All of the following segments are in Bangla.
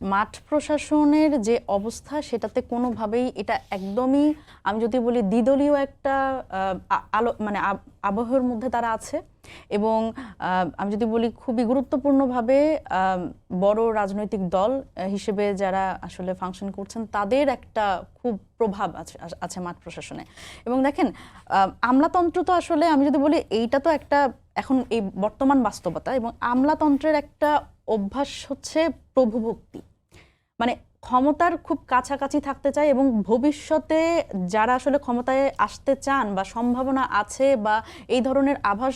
মাঠ প্রশাসনের যে অবস্থা সেটাতে কোনোভাবেই এটা একদমই, আমি যদি বলি দ্বিদলীয় একটা আলো মানে আবহের মধ্যে তারা আছে। এবং আমি যদি বলি খুবই গুরুত্বপূর্ণভাবে বড় রাজনৈতিক দল হিসেবে যারা আসলে ফাংশন করছেন তাদের একটা খুব প্রভাব আছে মাঠ প্রশাসনে। এবং দেখেন আমলাতন্ত্র তো আসলে আমি যদি বলি এইটা তো একটা এখন এই বর্তমান বাস্তবতা, এবং আমলাতন্ত্রের একটা অভ্যাস হচ্ছে প্রভুভক্তি, মানে ক্ষমতার খুব কাছাকাছি থাকতে চায়, এবং ভবিষ্যতে যারা আসলে ক্ষমতায় আসতে চান বা সম্ভাবনা আছে বা এই ধরনের আভাস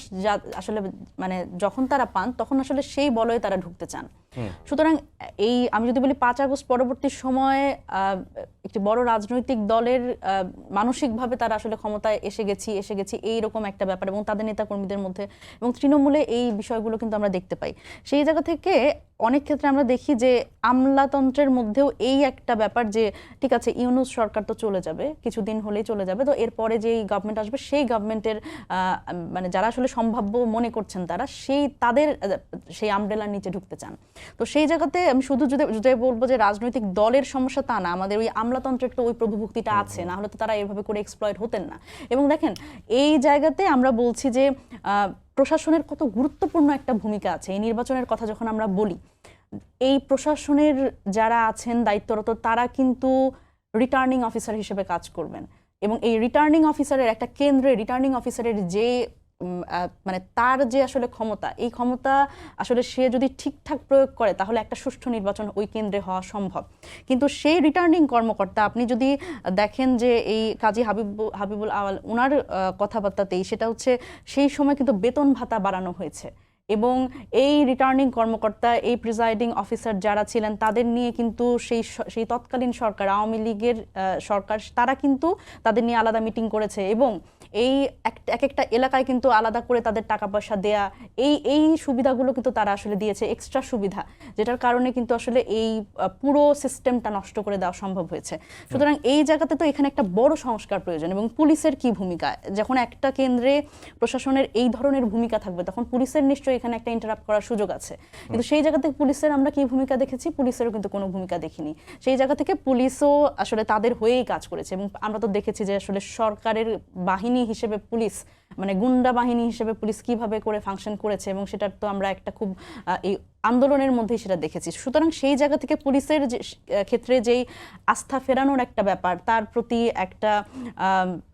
আসলে মানে যখন তারা পান তখন আসলে সেই বলয়ে তারা ঢুকতে চান। সুতরাং এই আমি যদি বলি 5 আগস্ট পরবর্তী সময়ে একটি বড় রাজনৈতিক দলের মানসিকভাবে তারা আসলে ক্ষমতায় এসে গেছি এইরকম একটা ব্যাপার, এবং তাদের নেতাকর্মীদের মধ্যে এবং তৃণমূলে এই বিষয়গুলো কিন্তু আমরা দেখতে পাই। সেই জায়গা থেকে অনেক ক্ষেত্রে আমরা দেখি যে আমলাতন্ত্রের মধ্যেও এই একটা ব্যাপার যে ঠিক আছে ইউনূস সরকার তো চলে যাবে, কিছুদিন হলেই চলে যাবে, তো এরপরে যেই গভর্নমেন্ট আসবে সেই গভর্নমেন্টের মানে যারা আসলে সম্ভাব্য মনে করছেন তারা তাদের সেই আমব্রেলার নিচে ঢুকতে চান। তো সেই জায়গাতে আমি শুধু যদি বলবো যে রাজনৈতিক দলের সমস্যা তা না, আমাদের ওই আমলাতন্ত্রের তো ওই প্রভুভক্তিটা আছে, না হলে তো তারা এভাবে করে এক্সপ্লয়েট হতেন না। এবং দেখেন এই জায়গাতে আমরা বলছি যে প্রশাসনের কত গুরুত্বপূর্ণ একটা ভূমিকা আছে। এই নির্বাচনের কথা যখন আমরা বলি, এই প্রশাসনের যারা আছেন দায়িত্বরত তারা কিন্তু রিটার্নিং অফিসার হিসেবে কাজ করবেন, এবং এই রিটার্নিং অফিসারের একটা কেন্দ্রে রিটার্নিং অফিসারের যে মানে তার যে আসলে ক্ষমতা, এই ক্ষমতা আসলে সে যদি ঠিকঠাক প্রয়োগ করে তাহলে একটা সুষ্ঠু নির্বাচন ওই কেন্দ্রে হওয়া সম্ভব। কিন্তু সেই রিটার্নিং কর্মকর্তা আপনি যদি দেখেন যে এই কাজী হাবিবুল আওয়াল ওনার কথাবার্তাতেই সেটা হচ্ছে সেই সময় কিন্তু বেতন ভাতা বাড়ানো হয়েছে, এবং এই রিটার্নিং কর্মকর্তা এই প্রিজাইডিং অফিসার যারা ছিলেন তাদের নিয়ে কিন্তু সেই তৎকালীন সরকার আওয়ামী লীগের সরকার তারা কিন্তু তাদের নিয়ে আলাদা মিটিং করেছে, এবং এই এক একটা এলাকায় কিন্তু আলাদা করে তাদের টাকা পয়সা দেয়া, এই সুবিধাগুলো কিন্তু তারা আসলে দিয়েছে, এক্সট্রা সুবিধা, যেটার কারণে কিন্তু আসলে এই পুরো সিস্টেমটা নষ্ট করে দেওয়া সম্ভব হয়েছে। সুতরাং এই জায়গাতে তো এখানে একটা বড় সংস্কার প্রয়োজন। এবং পুলিশের কি ভূমিকা, যখন একটা কেন্দ্রে প্রশাসনের এই ধরনের ভূমিকা থাকবে তখন পুলিশের নিশ্চয়ই এখানে একটা ইন্টারাপ্ট করার সুযোগ আছে। কিন্তু সেই জায়গা থেকে পুলিশের আমরা কি ভূমিকা দেখেছি, পুলিশেরও কিন্তু কোনো ভূমিকা দেখিনি। সেই জায়গা থেকে পুলিশও আসলে তাদের হয়েই কাজ করেছে, এবং আমরা তো দেখেছি যে আসলে সরকারের বাহিনী হিসেবে পুলিশ মানে গুন্ডা বাহিনী হিসেবে পুলিশ কিভাবে করে ফাংশন করেছে, এবং সেটার তো আমরা একটা খুব এই আন্দোলনের মধ্যেই সেটা দেখেছি। সুতরাং সেই জায়গা থেকে পুলিশের ক্ষেত্রে যেই আস্থা ফেরানোর একটা ব্যাপার, তার প্রতি একটা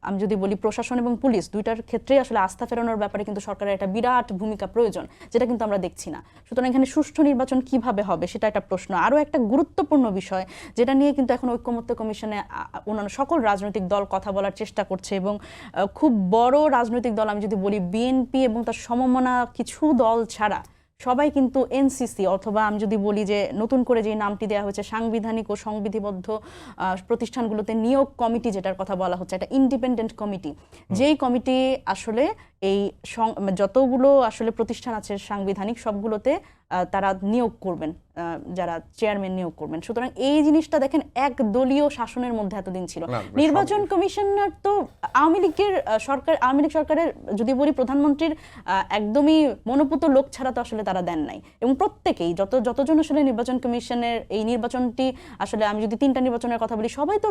আমি যদি বলি প্রশাসন এবং পুলিশ দুইটার ক্ষেত্রেই আসলে আস্থা ফেরানোর ব্যাপারে কিন্তু সরকারের একটা বিরাট ভূমিকা প্রয়োজন, যেটা কিন্তু আমরা দেখছি না। সুতরাং এখানে সুষ্ঠু নির্বাচন কিভাবে হবে সেটা একটা প্রশ্ন। আরও একটা গুরুত্বপূর্ণ বিষয় যেটা নিয়ে কিন্তু এখন ঐকমত্য কমিশনে অন্যান্য সকল রাজনৈতিক দল কথা বলার চেষ্টা করছে, এবং খুব বড় রাজনৈতিক দল আমি যদি বলি বিএনপি এবং তার সমমনা কিছু দল ছাড়া সবাই কিন্তু এনসিসি অথবা আমি যদি বলি যে নতুন করে যে নামটি দেওয়া হয়েছে সাংবিধানিক ও সংবিধিবদ্ধ প্রতিষ্ঠানগুলোতে নিয়োগ কমিটি, যেটার কথা বলা হচ্ছে একটা ইন্ডিপেন্ডেন্ট কমিটি, যেই কমিটি আসলে এই যতগুলো আসলে প্রতিষ্ঠান আছে সাংবিধানিক সবগুলোতে তারা নিয়োগ করবেন, যারা চেয়ারম্যান নিয়োগ করবেন। সুতরাং এই জিনিসটা দেখেন এক দলীয় শাসনের মধ্যে এতদিন ছিল। নির্বাচন কমিশনার তো আওয়ামী লীগ সরকারের যদি বলি প্রধানমন্ত্রীর একদমই মনোপুত লোক ছাড়া তো আসলে তারা দেন নাই, এবং প্রত্যেকেই যতজন আসলে নির্বাচন কমিশনের এই নির্বাচনটি আসলে আমি যদি 3টা নির্বাচনের কথা বলি সবাই তো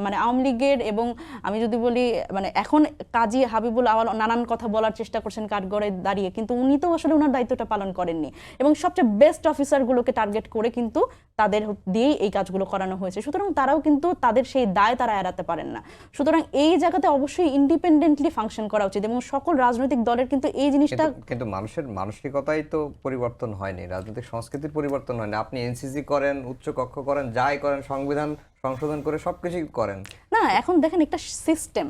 মানে আওয়ামী লীগের, এবং আমি যদি বলি মানে এখন কাজী হাবিবুল আওয়াল নানান কথা বলার চেষ্টা করছেন কাঠগড়ে দাঁড়িয়ে, কিন্তু উনি তো আসলে ওনার দায়িত্বটা পালন করেননি, এবং সবচেয়ে বেস্ট অফিসারগুলোকে টার্গেট করে কিন্তু তাদের দিয়েই এই কাজগুলো করানো হয়েছে। সুতরাং তারাও কিন্তু তাদের সেই দায় তারা এড়াতে পারেন না। সুতরাং এই জায়গাতে অবশ্যই ইন্ডিপেন্ডেন্টলি ফাংশন করা উচিত, এবং সকল রাজনৈতিক দলের কিন্তু এই জিনিসটা কিন্তু মানুষের মানসিকতাই তো পরিবর্তন হয়নি, রাজনৈতিক সংস্কৃতির পরিবর্তন হয়নি। আপনি এনসিসি করেন, উচ্চ কক্ষ করেন, যাই করেন, সংবিধান সংশোধন করে সবকিছুই করেন না। এখন দেখেন একটা সিস্টেম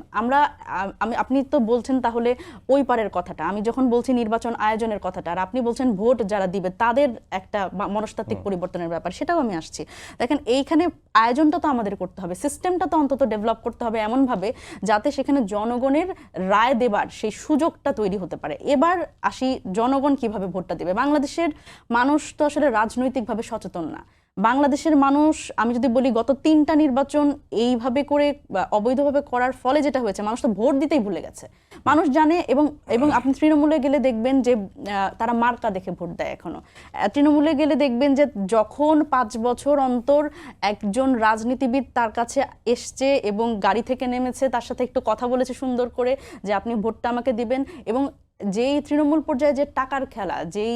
আপনি তো বলছেন তাহলে ওই পারের কথাটা, আমি যখন বলছি নির্বাচন আয়োজনের কথাটা, আর আপনি বলছেন ভোট যারা দিবে তাদের একটা মনস্তাত্ত্বিক পরিবর্তনের ব্যাপার, সেটাও আমি আসছি। দেখেন এইখানে আয়োজনটা তো আমাদের করতে হবে, সিস্টেমটা তো অন্তত ডেভেলপ করতে হবে এমনভাবে যাতে সেখানে জনগণের রায় দেবার সেই সুযোগটা তৈরি হতে পারে। এবার আসি জনগণ কিভাবে ভোটটা দেবে। বাংলাদেশের মানুষ তো আসলে রাজনৈতিকভাবে সচেতন না। বাংলাদেশের মানুষ, আমি যদি বলি গত 3টা নির্বাচন এইভাবে করে অবৈধভাবে করার ফলে যেটা হয়েছে, মানুষ তো ভোট দিতেই ভুলে গেছে। মানুষ জানে, এবং এবং আপনি তৃণমূলে গেলে দেখবেন যে তারা মার্কা দেখে ভোট দেয় এখনো। তৃণমূলে গেলে দেখবেন যে যখন 5 বছর অন্তর একজন রাজনীতিবিদ তার কাছে এসছে এবং গাড়ি থেকে নেমেছে, তার সাথে একটু কথা বলেছে সুন্দর করে যে আপনি ভোটটা আমাকে দিবেন, এবং যেই তৃণমূল পর্যায়ে যে টাকার খেলা, যেই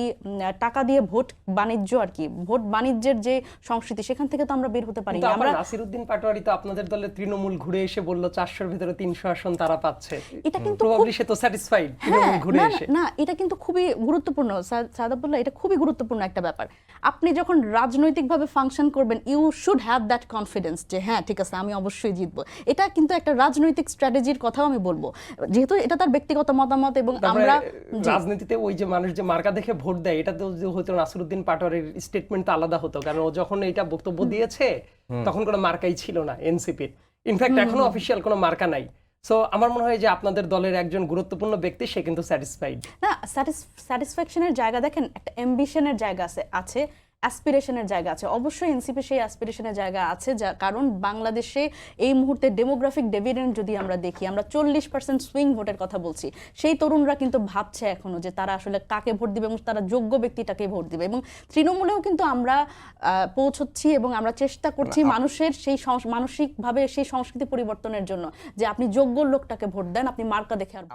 টাকা দিয়ে ভোট বাণিজ্য আর কি, ভোট বাণিজ্যের যে সংস্কৃতি, সেখান থেকে তো আমরা বের হতে পারি না। আমরা নাসিরউদ্দিন পাটোয়ারি তো আপনাদের দলের তৃণমূল ঘুরে এসে বলল 400-র ভিতরে 300 আসন তারা পাচ্ছে। এটা কিন্তু প্রবাবলি সে তো স্যাটিসফাইড তৃণমূল ঘুরে এসে। না, এটা কিন্তু খুবই গুরুত্বপূর্ণ সাদ আব্দুল্লাহ, এটা খুবই গুরুত্বপূর্ণ একটা ব্যাপার। আপনি যখন রাজনৈতিকভাবে ফাংশন করবেন, you should have that confidence যে হ্যাঁ ঠিক আছে, আমি অবশ্যই জিতবো। এটা কিন্তু একটা রাজনৈতিক স্ট্র্যাটেজির কথাও আমি বলবো, যেহেতু এটা তার ব্যক্তিগত মতামত। এবং আমরা রাজনীতিতে ওই যে মানুষ যে মার্কা দেখে ভোট দেয়, এটা তো হয়তো নাসিরউদ্দিন পাটোয়ারির স্টেটমেন্ট তো আলাদা হতো, কারণ ও যখন এটা বক্তব্য দিয়েছে তখন কোনো মার্কাই ছিল না এনসিপির। ইনফ্যাক্ট এখনো অফিসিয়াল কোনো মার্কা নাই। সো আমার মনে হয় যে আপনাদের দলের একজন গুরুত্বপূর্ণ ব্যক্তি, সে কিন্তু স্যাটিসফাইড না। স্যাটিসফ্যাকশনের জায়গা দেখেন, একটা অ্যাম্বিশনের জায়গা আছে, অ্যাসপিরেশনের জায়গা আছে। অবশ্যই এনসিপি সেই অ্যাসপিরেশনের জায়গা আছে, যা কারণ বাংলাদেশে এই মুহূর্তে ডেমোগ্রাফিক ডিভিডেন্ড যদি আমরা দেখি, আমরা 40% সুইং ভোটের কথা বলছি। সেই তরুণরা কিন্তু ভাবছে এখনো যে তারা আসলে কাকে ভোট দিবে এবং তারা যোগ্য ব্যক্তিটাকে ভোট দিবে। এবং তৃণমূলেও কিন্তু আমরা পৌঁছচ্ছি এবং আমরা চেষ্টা করছি মানুষের সেই মানসিকভাবে সেই সংস্কৃতি পরিবর্তনের জন্য, যে আপনি যোগ্য লোকটাকে ভোট দেন, আপনি মার্কা দেখে আর